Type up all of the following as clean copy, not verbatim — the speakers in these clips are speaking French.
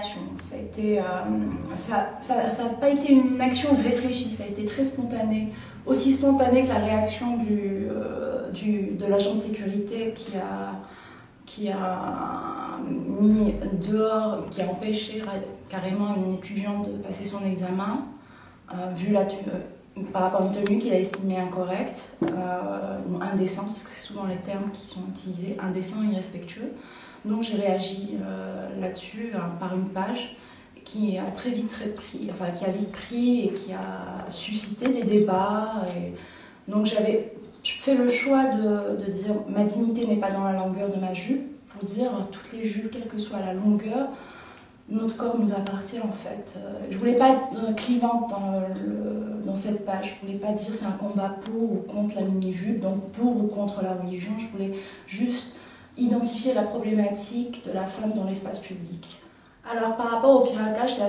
réaction. Ça n'a pas été une action réfléchie, ça a été très spontané. Aussi spontané que la réaction de l'agent de sécurité qui a mis dehors, qui a empêché carrément une étudiante de passer son examen, par rapport à une tenue qu'il a estimée incorrecte ou indécente, parce que c'est souvent les termes qui sont utilisés, indécent, irrespectueux. Donc j'ai réagi là-dessus par une page qui a vite pris et qui a suscité des débats. Donc j'avais fait le choix de dire ma dignité n'est pas dans la longueur de ma jupe, pour dire toutes les jupes, quelle que soit la longueur, notre corps nous appartient en fait. Je voulais pas être clivante dans cette page, je voulais pas dire c'est un combat pour ou contre la mini-jupe, donc pour ou contre la religion, je voulais juste identifier la problématique de la femme dans l'espace public. Alors par rapport au piratage, ça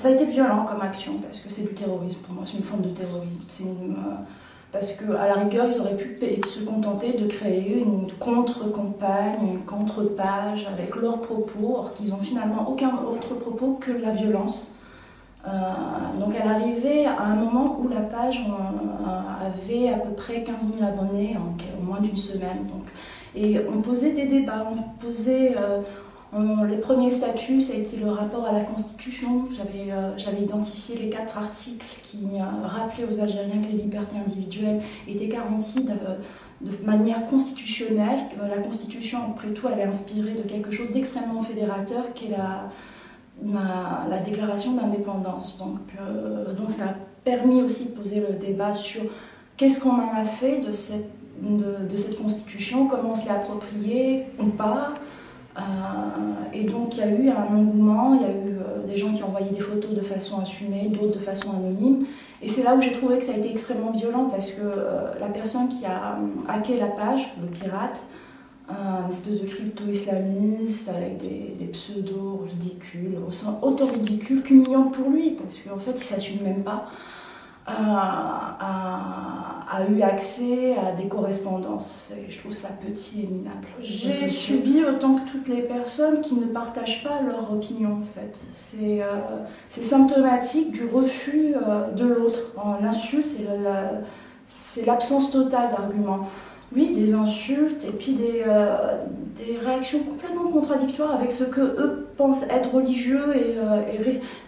a été violent comme action, parce que c'est du terrorisme pour moi, c'est une forme de terrorisme. Parce qu'à la rigueur, ils auraient pu se contenter de créer une contre-campagne, une contre-page avec leurs propos, or qu'ils n'ont finalement aucun autre propos que la violence. Donc elle arrivait à un moment où la page avait à peu près 15 000 abonnés en moins d'une semaine. Et on posait des débats, les premiers statuts, ça a été le rapport à la Constitution. J'avais identifié les 4 articles qui rappelaient aux Algériens que les libertés individuelles étaient garanties de manière constitutionnelle. La Constitution, après tout, elle est inspirée de quelque chose d'extrêmement fédérateur qui est la déclaration d'indépendance. Donc ça a permis aussi de poser le débat sur qu'est-ce qu'on en a fait de cette Constitution, comment on se l'est appropriée ou pas. Et donc il y a eu un engouement, il y a eu des gens qui envoyaient des photos de façon assumée, d'autres de façon anonyme. Et c'est là où j'ai trouvé que ça a été extrêmement violent parce que la personne qui a hacké la page, le pirate, un espèce de crypto-islamiste avec des pseudos ridicules, autant ridicules qu'humiliants pour lui, parce qu'en fait il ne s'assume même pas, a eu accès à des correspondances. Et je trouve ça petit et minable. J'ai subi autant que toutes les personnes qui ne partagent pas leur opinion, en fait. C'est symptomatique du refus de l'autre. L'insulte, c'est l'absence totale d'arguments. Oui, des insultes et puis des réactions complètement contradictoires avec ce que eux pensent être religieux et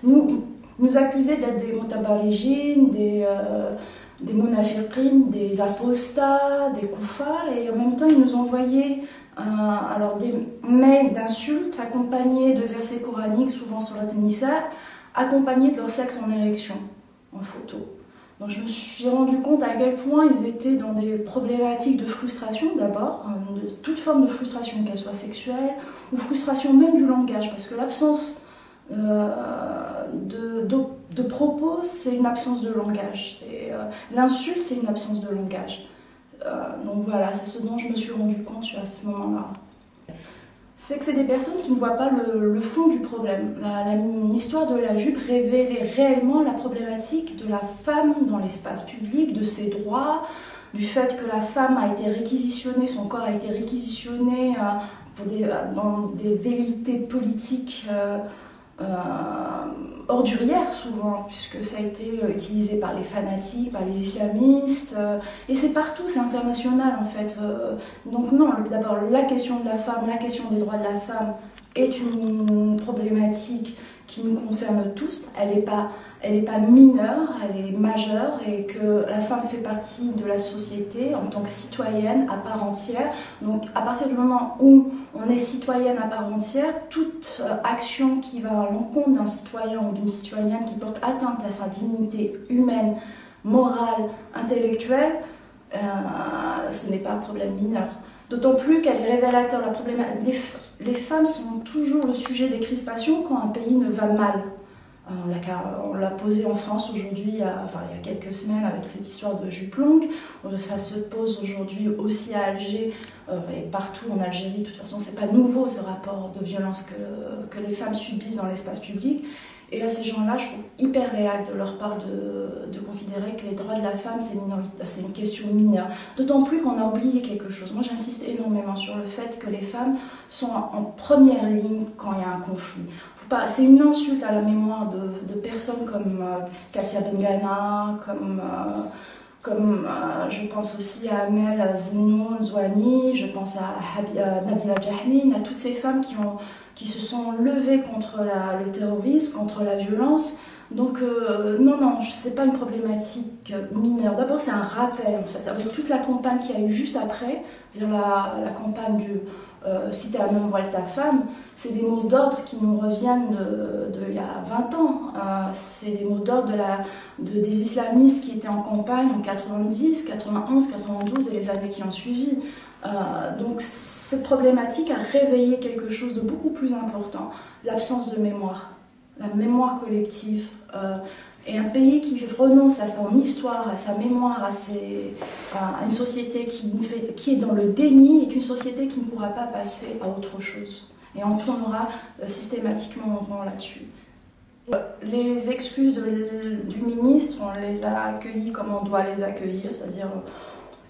nous accuser d'être des motabaligines, des monafiqines, des apostats, des koufars, et en même temps ils nous envoyaient des mails d'insultes accompagnés de versets coraniques, souvent sur la Nisa, accompagnés de leur sexe en érection, en photo. Donc je me suis rendu compte à quel point ils étaient dans des problématiques de frustration d'abord, de toute forme de frustration, qu'elle soit sexuelle ou frustration même du langage, parce que l'absence de propos, c'est une absence de langage. L'insulte, c'est une absence de langage. Donc voilà, c'est ce dont je me suis rendu compte à ce moment-là. C'est que c'est des personnes qui ne voient pas le fond du problème. L'histoire de la jupe révélait réellement la problématique de la femme dans l'espace public, de ses droits, du fait que la femme a été réquisitionnée, son corps a été réquisitionné dans des velléités politiques ordurière souvent, puisque ça a été utilisé par les fanatiques, par les islamistes, et c'est partout, c'est international en fait. Donc non, d'abord la question de la femme, la question des droits de la femme est une problématique qui nous concerne tous, elle n'est pas mineure, elle est majeure, et que la femme fait partie de la société en tant que citoyenne à part entière. Donc à partir du moment où on est citoyenne à part entière, toute action qui va à l'encontre d'un citoyen ou d'une citoyenne qui porte atteinte à sa dignité humaine, morale, intellectuelle, ce n'est pas un problème mineur. D'autant plus qu'elle est révélateur. Les femmes sont toujours le sujet des crispations quand un pays ne va mal. On l'a posé en France aujourd'hui, il y a quelques semaines avec cette histoire de jupe longue. Ça se pose aujourd'hui aussi à Alger et partout en Algérie. De toute façon, c'est pas nouveau ce rapport de violence que les femmes subissent dans l'espace public. Et à ces gens-là, je trouve hyper réac de leur part de considérer que les droits de la femme, c'est une question mineure. D'autant plus qu'on a oublié quelque chose. Moi, j'insiste énormément sur le fait que les femmes sont en première ligne quand il y a un conflit. C'est une insulte à la mémoire de personnes comme Katia Bengana, je pense aussi à Amel Zenoun Zouani, je pense à Nabila Jahnine, à toutes ces femmes qui se sont levées contre le terrorisme, contre la violence. Donc non, c'est pas une problématique mineure. D'abord, c'est un rappel, en fait, avec toute la campagne qu'il y a eu juste après, c'est-à-dire la campagne du si t'es un homme, voile ta femme, c'est des mots d'ordre qui nous reviennent il y a 20 ans. C'est des mots d'ordre des islamistes qui étaient en campagne en 90, 91, 92 et les années qui ont suivi. Donc cette problématique a réveillé quelque chose de beaucoup plus important, l'absence de mémoire, la mémoire collective. Et un pays qui renonce à son histoire, à sa mémoire, à une société qui est dans le déni, est une société qui ne pourra pas passer à autre chose. Et on tournera systématiquement en rond là-dessus. Les excuses du ministre, on les a accueillies comme on doit les accueillir, c'est-à-dire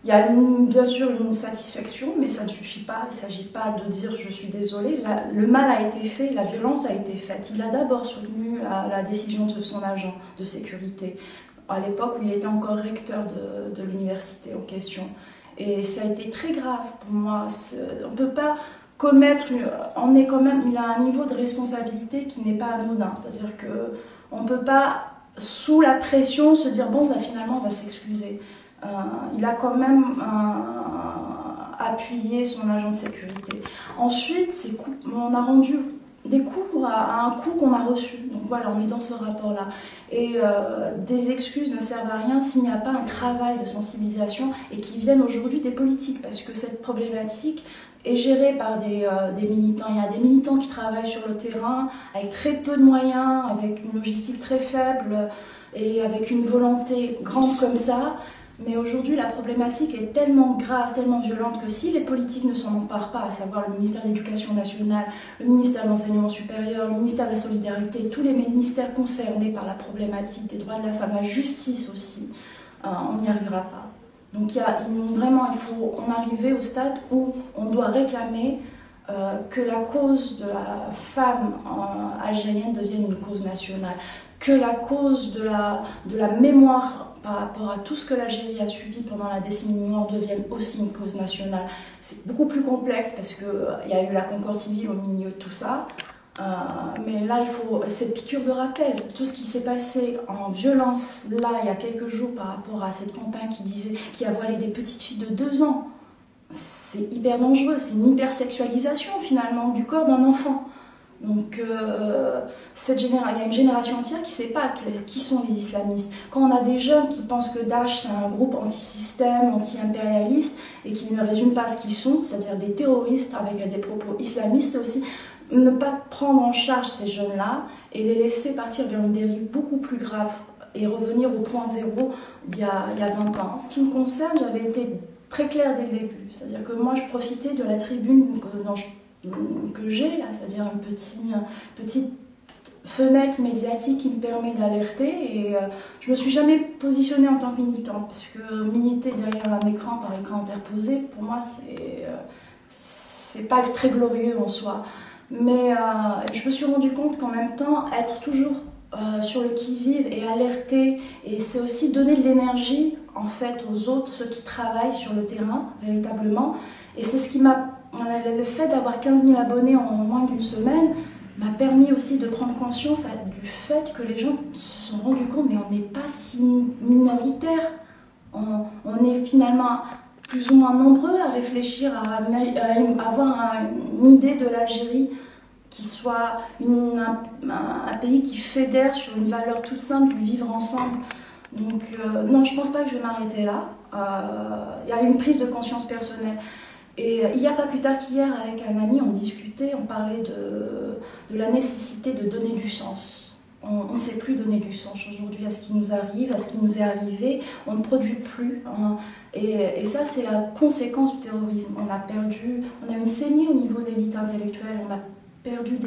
il y a bien sûr une satisfaction, mais ça ne suffit pas. Il ne s'agit pas de dire je suis désolée. Le mal a été fait, la violence a été faite. Il a d'abord soutenu la décision de son agent de sécurité, à l'époque où il était encore recteur de l'université en question. Et ça a été très grave pour moi. On ne peut pas commettre, il a un niveau de responsabilité qui n'est pas anodin. C'est-à-dire qu'on ne peut pas, sous la pression, se dire bon, bah, finalement, on va s'excuser. Il a quand même appuyé son agent de sécurité. Ensuite, on a rendu des cours à un coût qu'on a reçu. Donc voilà, on est dans ce rapport-là. Et des excuses ne servent à rien s'il n'y a pas un travail de sensibilisation et qui viennent aujourd'hui des politiques, parce que cette problématique est gérée par des militants. Il y a des militants qui travaillent sur le terrain avec très peu de moyens, avec une logistique très faible et avec une volonté grande comme ça. Mais aujourd'hui, la problématique est tellement grave, tellement violente que si les politiques ne s'en emparent pas, à savoir le ministère de l'Éducation nationale, le ministère de l'Enseignement supérieur, le ministère de la Solidarité, tous les ministères concernés par la problématique des droits de la femme, la justice aussi, on n'y arrivera pas. Donc il faut en arriver au stade où on doit réclamer que la cause de la femme algérienne devienne une cause nationale, que la cause de la mémoire par rapport à tout ce que l'Algérie a subi pendant la décennie noire devienne aussi une cause nationale. C'est beaucoup plus complexe parce qu'il y a eu la concorde civile au milieu de tout ça. Mais là, il faut cette piqûre de rappel. Tout ce qui s'est passé en violence, là, il y a quelques jours, par rapport à cette campagne qui a voilé des petites filles de 2 ans, c'est hyper dangereux. C'est une hypersexualisation, finalement, du corps d'un enfant. Donc il y a une génération entière qui ne sait pas qui sont les islamistes. Quand on a des jeunes qui pensent que Daesh c'est un groupe anti-système, anti-impérialiste et qui ne résument pas ce qu'ils sont, c'est-à-dire des terroristes avec des propos islamistes, c'est aussi ne pas prendre en charge ces jeunes-là et les laisser partir vers une dérive beaucoup plus grave et revenir au point zéro d'il y a 20 ans. En ce qui me concerne, j'avais été très claire dès le début, c'est-à-dire que moi je profitais de la tribune que j'ai là, c'est-à-dire une petite fenêtre médiatique qui me permet d'alerter et je me suis jamais positionnée en tant que militante parce que militer derrière un écran par écran interposé, pour moi c'est pas très glorieux en soi. Mais je me suis rendu compte qu'en même temps, être toujours sur le qui-vive et alerter, et c'est aussi donner de l'énergie en fait aux autres, ceux qui travaillent sur le terrain véritablement. Et c'est ce qui le fait d'avoir 15 000 abonnés en moins d'une semaine m'a permis aussi de prendre conscience du fait que les gens se sont rendus compte, mais on n'est pas si minoritaire, on est finalement plus ou moins nombreux à réfléchir, à avoir une idée de l'Algérie qui soit un pays qui fédère sur une valeur toute simple du vivre ensemble. Donc non, je ne pense pas que je vais m'arrêter là. Il y a une prise de conscience personnelle. Et il n'y a pas plus tard qu'hier, avec un ami, on discutait, on parlait de la nécessité de donner du sens. On ne sait plus donner du sens aujourd'hui à ce qui nous arrive, à ce qui nous est arrivé. On ne produit plus. Hein. Et ça, c'est la conséquence du terrorisme. On a une saignée au niveau de l'élite intellectuelle. On a perdu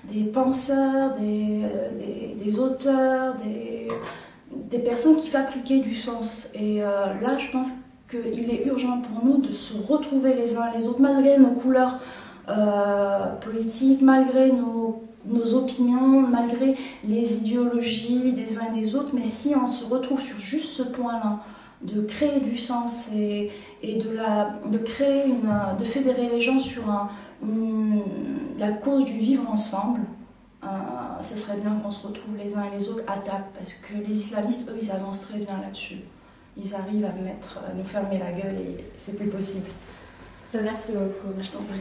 des penseurs, des auteurs, des personnes qui fabriquaient du sens. Et là, je pense qu'il est urgent pour nous de se retrouver les uns les autres, malgré nos couleurs politiques, malgré nos opinions, malgré les idéologies des uns et des autres. Mais si on se retrouve sur juste ce point-là, de créer du sens et de fédérer les gens sur la cause du vivre ensemble, ce serait bien qu'on se retrouve les uns et les autres à table, parce que les islamistes, eux, ils avancent très bien là-dessus. Ils arrivent à nous fermer la gueule et c'est plus possible. Merci beaucoup. Je t'en prie.